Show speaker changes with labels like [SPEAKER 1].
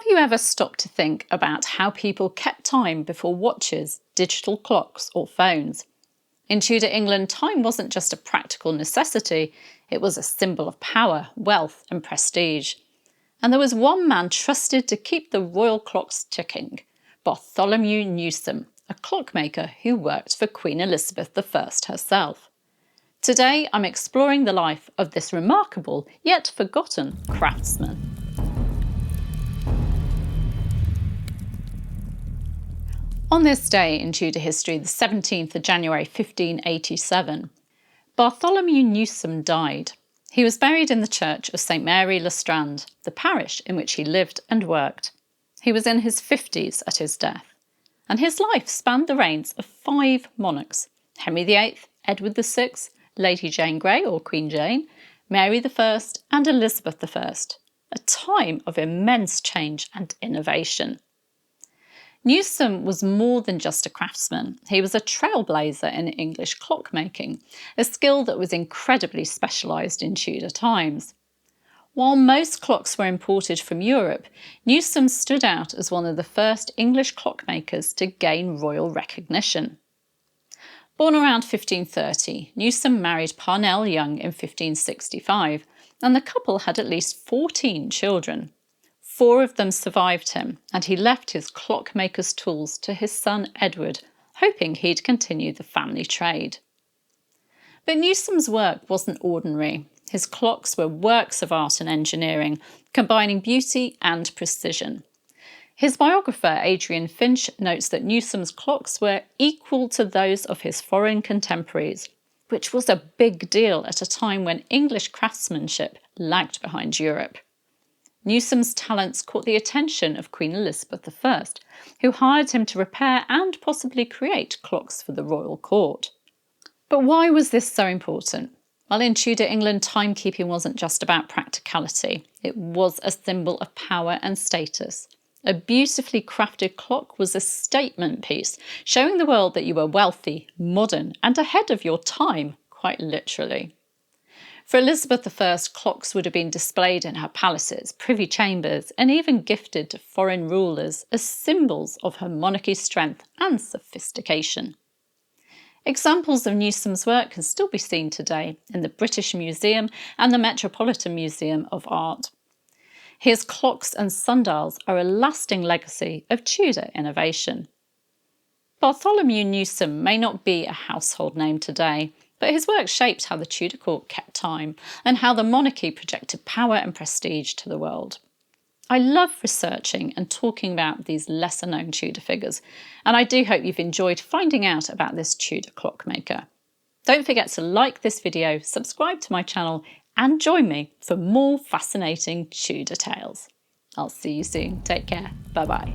[SPEAKER 1] Have you ever stopped to think about how people kept time before watches, digital clocks or phones? In Tudor England, time wasn't just a practical necessity, it was a symbol of power, wealth and prestige. And there was one man trusted to keep the royal clocks ticking, Bartholomew Newsam, a clockmaker who worked for Queen Elizabeth I herself. Today I'm exploring the life of this remarkable yet forgotten craftsman. On this day in Tudor history, the 17th of January 1587, Bartholomew Newsam died. He was buried in the church of St Mary le Strand, the parish in which he lived and worked. He was in his 50s at his death, and his life spanned the reigns of 5 monarchs: Henry VIII, Edward VI, Lady Jane Grey or Queen Jane, Mary I and Elizabeth I, a time of immense change and innovation. Newsam was more than just a craftsman. He was a trailblazer in English clockmaking, a skill that was incredibly specialised in Tudor times. While most clocks were imported from Europe, Newsam stood out as one of the first English clockmakers to gain royal recognition. Born around 1530, Newsam married Parnell Young in 1565, and the couple had at least 14 children. 4 of them survived him, and he left his clockmaker's tools to his son Edward, hoping he'd continue the family trade. But Newsam's work wasn't ordinary. His clocks were works of art and engineering, combining beauty and precision. His biographer Adrian Finch notes that Newsam's clocks were equal to those of his foreign contemporaries, which was a big deal at a time when English craftsmanship lagged behind Europe. Newsam's talents caught the attention of Queen Elizabeth I, who hired him to repair and possibly create clocks for the royal court. But why was this so important? Well, in Tudor England, timekeeping wasn't just about practicality. It was a symbol of power and status. A beautifully crafted clock was a statement piece, showing the world that you were wealthy, modern, and ahead of your time, quite literally. For Elizabeth I, clocks would have been displayed in her palaces, privy chambers, and even gifted to foreign rulers as symbols of her monarchy's strength and sophistication. Examples of Newsam's work can still be seen today in the British Museum and the Metropolitan Museum of Art. His clocks and sundials are a lasting legacy of Tudor innovation. Bartholomew Newsam may not be a household name today, but his work shaped how the Tudor court kept time and how the monarchy projected power and prestige to the world. I love researching and talking about these lesser-known Tudor figures, and I do hope you've enjoyed finding out about this Tudor clockmaker. Don't forget to like this video, subscribe to my channel, and join me for more fascinating Tudor tales. I'll see you soon. Take care. Bye-bye.